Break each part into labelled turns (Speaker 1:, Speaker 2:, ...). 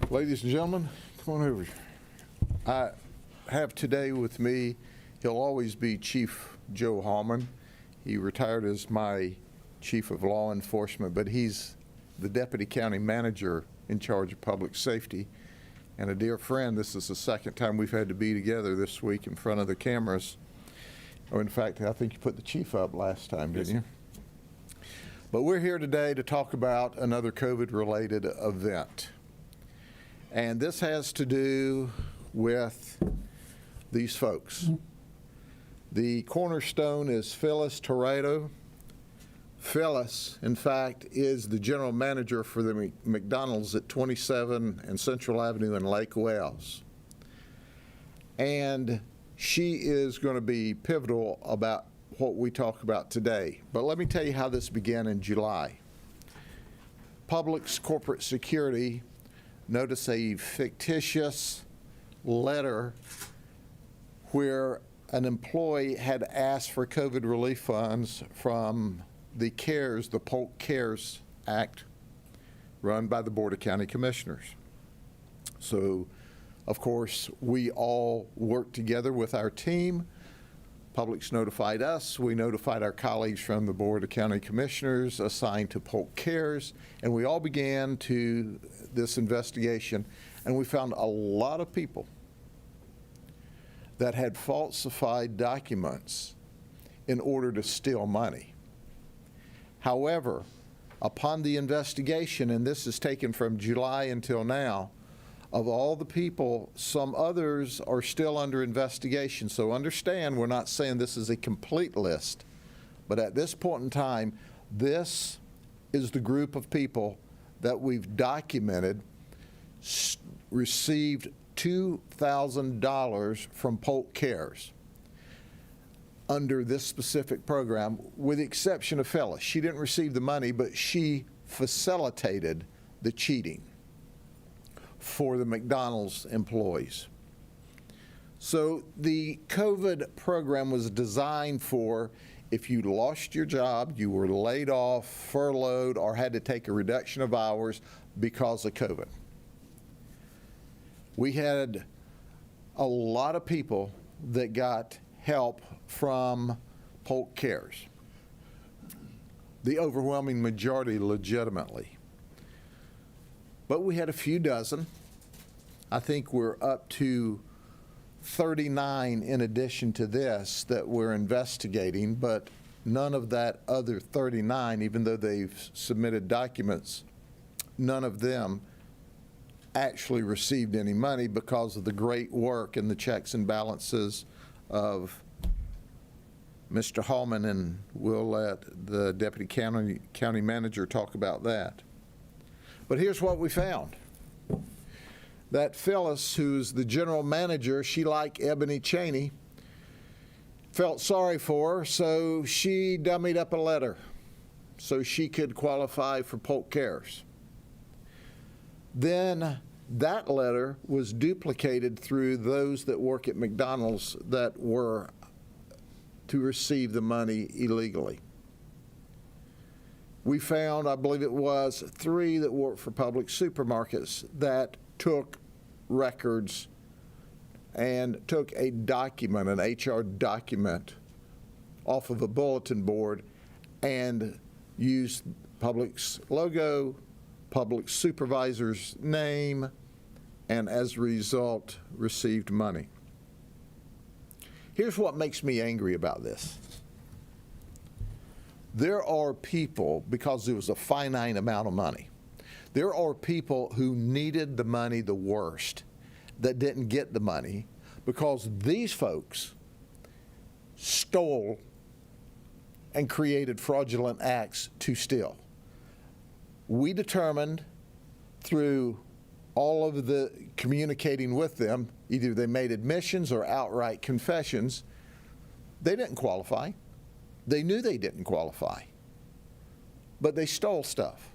Speaker 1: Ladies and gentlemen, come on over. I have today with me, he'll always be Chief Joe Halman. He retired as my Chief of Law Enforcement, but he's the Deputy County Manager in charge of public safety. And a dear friend, this is the second time we've had to be together this week in front of the cameras. Or in fact, I think you put the Chief up last time, didn't you? But we're here today to talk about another COVID-related event. And this has to do with these folks. The cornerstone is Phyllis Torado. Phyllis, in fact, is the general manager for the McDonald's at 27 and Central Avenue in Lake Wales. And she is going to be pivotal about what we talk about today. But let me tell you how this began in July. Publix Corporate Security noticed a fictitious letter where an employee had asked for COVID relief funds from the CARES, the Polk CARES Act, run by the Board of County Commissioners. So, of course, we all worked together with our team. Publix notified us, we notified our colleagues from the Board of County Commissioners assigned to Polk CARES, and we all began to this investigation, and we found a lot of people that had falsified documents in order to steal money. However, upon the investigation, and this is taken from July until now, of all the people, some others are still under investigation. So understand, we're not saying this is a complete list, but at this point in time, this is the group of people that we've documented received $2,000 from Polk CARES under this specific program, with the exception of Phyllis. She didn't receive the money, but she facilitated the cheating for the McDonald's employees. So the COVID program was designed for if you lost your job, you were laid off, furloughed, or had to take a reduction of hours because of COVID. We had a lot of people that got help from Polk CARES. The overwhelming majority legitimately. But we had a few dozen. I think we're up to 39 in addition to this that we're investigating, but none of that other 39, even though they've submitted documents, none of them actually received any money because of the great work and the checks and balances of Mr. Halman, and we'll let the Deputy County Manager talk about that. But here's what we found. That Phyllis, who's the general manager, she, like Ebony Cheney, felt sorry for her, so she dummied up a letter so she could qualify for Polk CARES. Then that letter was duplicated through those that work at McDonald's that were to receive the money illegally. We found, I believe it was 3 that worked for public supermarkets that took records and took a document, an HR document, off of a bulletin board and used Publix logo, Publix supervisor's name, and as a result, received money. Here's what makes me angry about this. There are people, because there was a finite amount of money, there are people who needed the money the worst that didn't get the money because these folks stole and created fraudulent acts to steal. We determined through all of the communicating with them, either they made admissions or outright confessions, they didn't qualify. They knew they didn't qualify, but they stole stuff.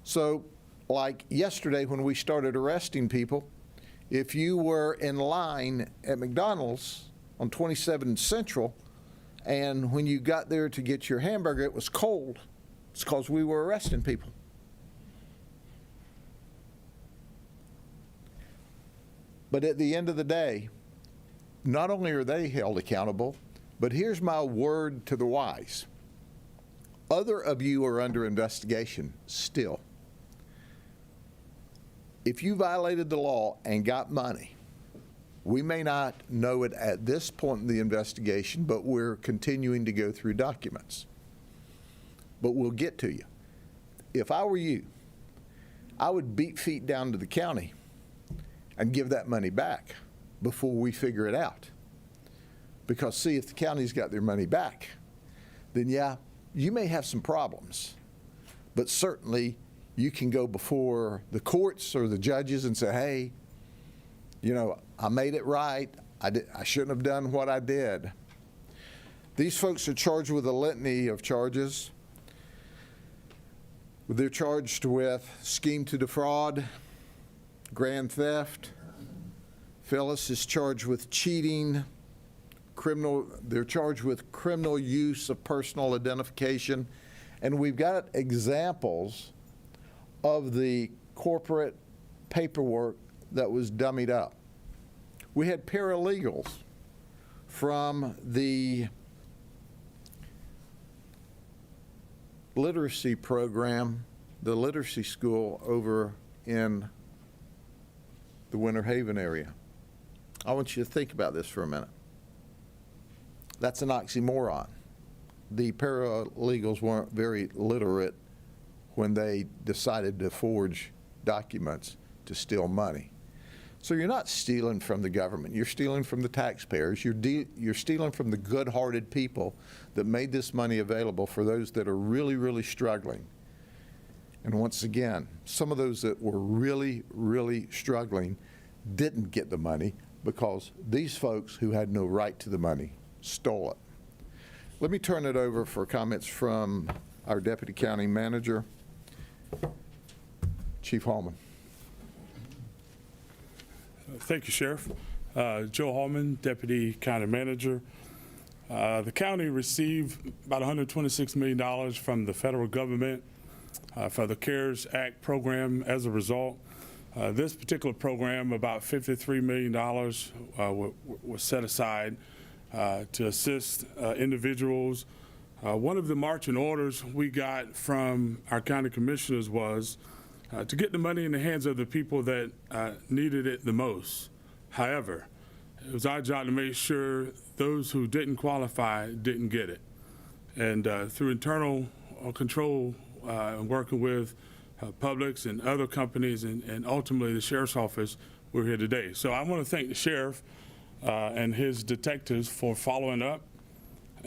Speaker 1: So, like yesterday when we started arresting people, if you were in line at McDonald's on 27 Central, and when you got there to get your hamburger, it was cold, it's because we were arresting people. But at the end of the day, not only are they held accountable, but here's my word to the wise. Other of you are under investigation still. If you violated the law and got money, we may not know it at this point in the investigation, but we're continuing to go through documents. But we'll get to you. If I were you, I would beat feet down to the county and give that money back before we figure it out. Because see, if the county's got their money back, then yeah, you may have some problems, but certainly you can go before the courts or the judges and say, hey, you know, I made it right. I shouldn't have done what I did. These folks are charged with a litany of charges. They're charged with scheme to defraud, grand theft. Phyllis is charged with cheating. They're charged with criminal use of personal identification. And we've got examples of the corporate paperwork that was dummied up. We had paralegals from the literacy program, the literacy school over in the Winter Haven area. I want you to think about this for a minute. That's an oxymoron. The paralegals weren't very literate when they decided to forge documents to steal money. So you're not stealing from the government. You're stealing from the taxpayers. You're stealing from the good-hearted people that made this money available for those that are really, really struggling. And once again, some of those that were really, really struggling didn't get the money because these folks who had no right to the money stole it. Let me turn it over for comments from our Deputy County Manager, Chief Halman.
Speaker 2: Thank you, Sheriff. Joe Halman, Deputy County Manager. The county received about $126 million from the federal government for the CARES Act program as a result. This particular program, about $53 million was set aside to assist individuals. One of the marching orders we got from our county commissioners was to get the money in the hands of the people that needed it the most. However, it was our job to make sure those who didn't qualify didn't get it. And through internal control and working with Publix and other companies and ultimately the Sheriff's Office, we're here today. So I want to thank the Sheriff and his detectives for following up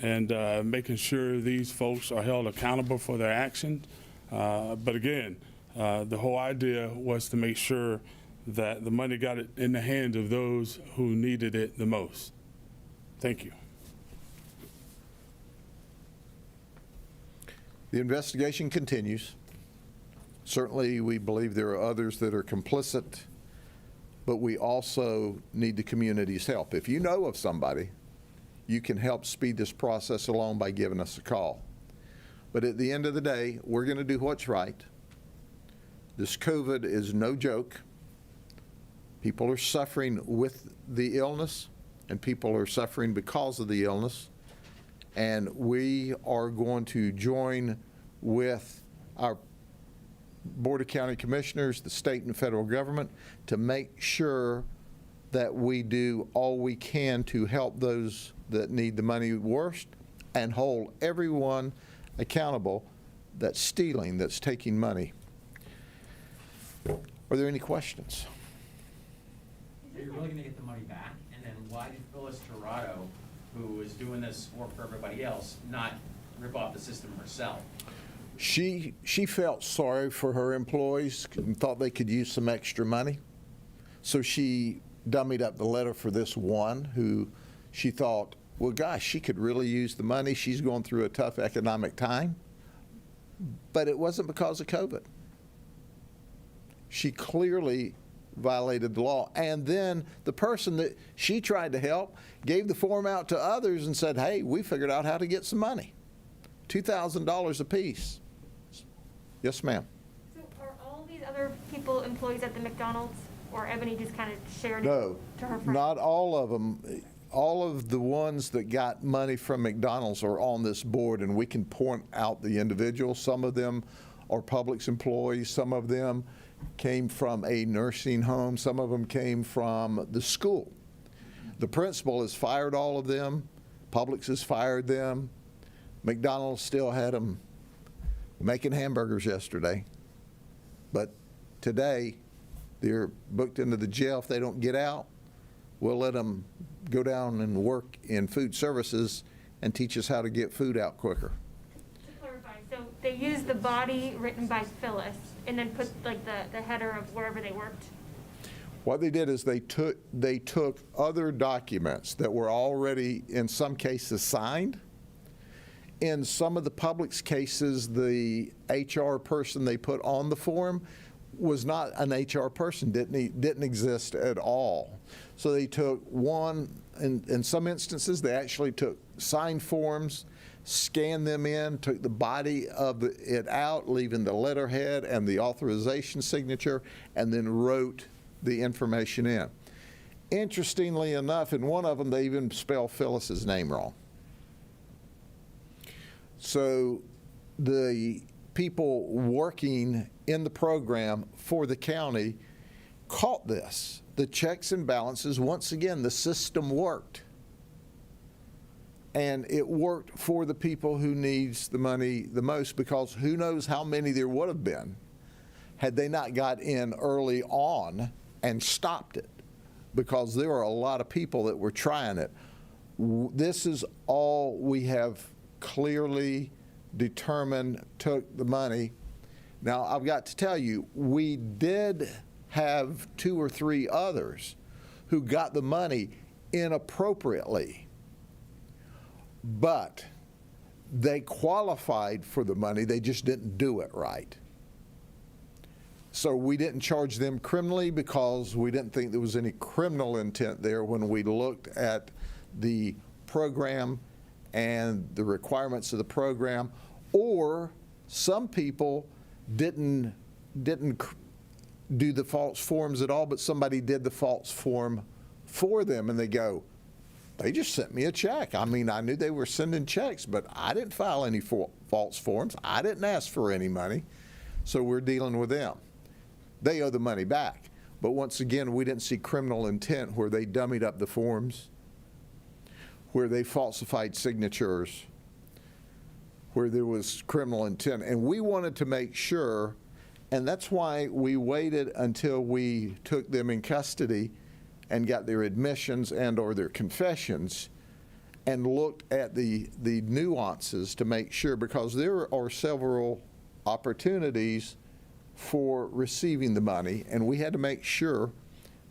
Speaker 2: and making sure these folks are held accountable for their actions. But again, the whole idea was to make sure that the money got it in the hands of those who needed it the most. Thank you.
Speaker 1: The investigation continues. Certainly, we believe there are others that are complicit, but we also need the community's help. If you know of somebody, you can help speed this process along by giving us a call. But at the end of the day, we're going to do what's right. This COVID is no joke. People are suffering with the illness, and people are suffering because of the illness. And we are going to join with our Board of County Commissioners, the state and federal government, to make sure that we do all we can to help those that need the money worst and hold everyone accountable that's stealing, that's taking money. Are there any questions?
Speaker 3: Are you really going to get the money back? And then why did Phyllis Torado, who is doing this work for everybody else, not rip off the system herself?
Speaker 1: She felt sorry for her employees and thought they could use some extra money. So she dummied up the letter for this one who she thought, well, gosh, she could really use the money. She's going through a tough economic time. But it wasn't because of COVID. She clearly violated the law. And then the person that she tried to help gave the form out to others and said, hey, we figured out how to get some money. $2,000 apiece. Yes, ma'am.
Speaker 4: So are all these other people employees at the McDonald's, or Ebony just kind of shared
Speaker 1: No,
Speaker 4: it to her friend?
Speaker 1: not all of them. All of the ones that got money from McDonald's are on this board, and we can point out the individuals. Some of them are Publix employees. Some of them came from a nursing home. Some of them came from the school. The principal has fired all of them. Publix has fired them. McDonald's still had them making hamburgers yesterday. But today, they're booked into the jail. If they don't get out, we'll let them go down and work in food services and teach us how to get food out quicker.
Speaker 4: To clarify, so they used the body written by Phyllis and then put like the header of wherever they worked?
Speaker 1: What they did is they took other documents that were already, in some cases, signed. In some of the Publix cases, the HR person they put on the form was not an HR person, didn't exist at all. So they took one, in some instances, they actually took signed forms, scanned them in, took the body of it out, leaving the letterhead and the authorization signature, and then wrote the information in. Interestingly enough, in one of them, they even spelled Phyllis's name wrong. So the people working in the program for the county caught this. The checks and balances, once again, the system worked. And it worked for the people who needs the money the most, because who knows how many there would have been had they not got in early on and stopped it, because there are a lot of people that were trying it. This is all we have clearly determined took the money. Now, I've got to tell you, we did have 2 or 3 others who got the money inappropriately, but they qualified for the money, they just didn't do it right. So we didn't charge them criminally because we didn't think there was any criminal intent there when we looked at the program and the requirements of the program. Or some people didn't do the false forms at all, but somebody did the false form for them, and they go, they just sent me a check. I mean, I knew they were sending checks, but I didn't file any false forms. I didn't ask for any money. So we're dealing with them. They owe the money back. But once again, we didn't see criminal intent where they dummied up the forms, where they falsified signatures, where there was criminal intent. And we wanted to make sure, and that's why we waited until we took them in custody and got their admissions and or their confessions and looked at the nuances to make sure, because there are several opportunities for receiving the money, and we had to make sure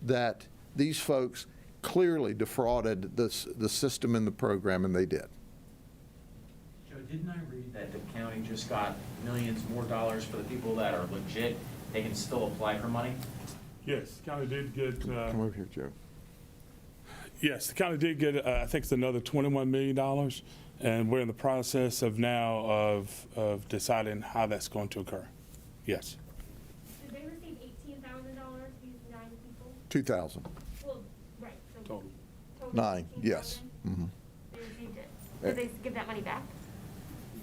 Speaker 1: that these folks clearly defrauded the system and the program, and they did.
Speaker 3: Joe, didn't I read that the county just got millions more dollars for the people that are legit? They can still apply for money?
Speaker 2: Yes, the county did get,
Speaker 1: Come over here, Joe.
Speaker 2: yes, the county did get, I think it's another $21 million, and we're in the process of now of deciding how that's going to occur. Yes.
Speaker 4: Did they receive $18,000, these 9 people?
Speaker 1: 2,000.
Speaker 4: Well, right, so.
Speaker 2: Total.
Speaker 4: total
Speaker 1: 9,
Speaker 4: 18,000?
Speaker 1: yes. Mhm.
Speaker 4: They received it. Did they give that money back?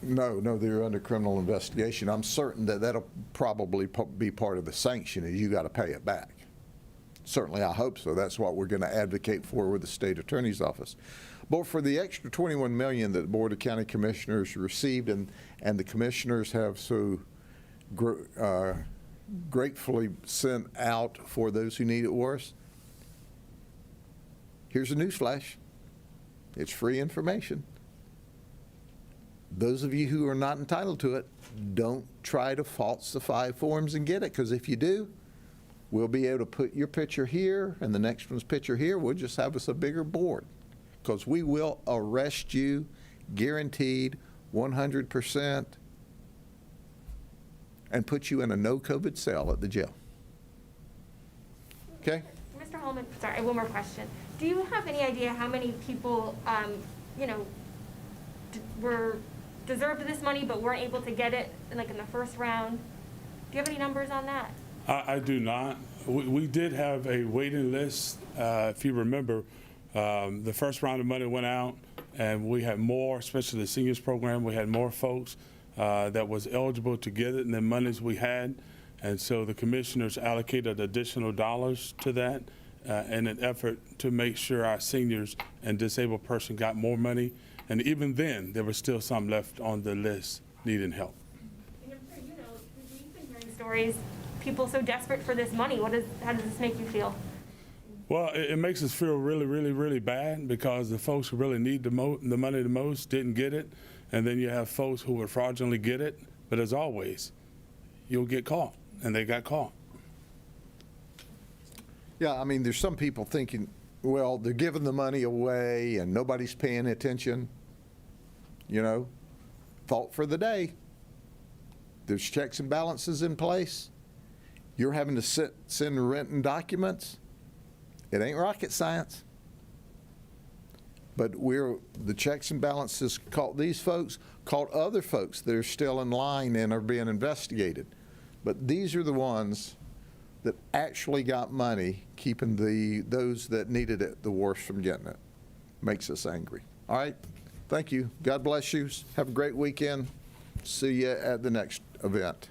Speaker 1: No, they're under criminal investigation. I'm certain that that'll probably be part of the sanction, is you got to pay it back. Certainly, I hope so. That's what we're going to advocate for with the state attorney's office. But for the extra $21 million that the Board of County Commissioners received, and the commissioners have so gratefully sent out for those who need it worse, here's a newsflash. It's free information. Those of you who are not entitled to it, don't try to falsify forms and get it, because if you do, we'll be able to put your picture here and the next one's picture here. We'll just have us a bigger board, because we will arrest you, guaranteed 100%, and put you in a no-COVID cell at the jail. Okay?
Speaker 4: Mr. Halman, sorry, one more question. Do you have any idea how many people, were deserved this money but weren't able to get it in the first round? Do you have any numbers on that?
Speaker 2: I do not. We did have a waiting list. If you remember, the first round of money went out, and we had more, especially the seniors program, we had more folks that was eligible to get it than the monies we had. And so the commissioners allocated additional dollars to that in an effort to make sure our seniors and disabled person got more money. And even then, there was still some left on the list needing help.
Speaker 4: And I'm sure you know, we've been hearing stories, people so desperate for this money. How does this make you feel?
Speaker 2: Well, it makes us feel really, really, really bad because the folks who really need the money the most didn't get it. And then you have folks who would fraudulently get it. But as always, you'll get caught, and they got caught.
Speaker 1: Yeah, I mean, there's some people thinking, well, they're giving the money away and nobody's paying attention. You know, thought for the day. There's checks and balances in place. You're having to send written documents. It ain't rocket science. But the checks and balances caught these folks, caught other folks that are still in line and are being investigated. But these are the ones that actually got money, keeping those that needed it the worst from getting it. Makes us angry. All right, thank you. God bless you. Have a great weekend. See you at the next event.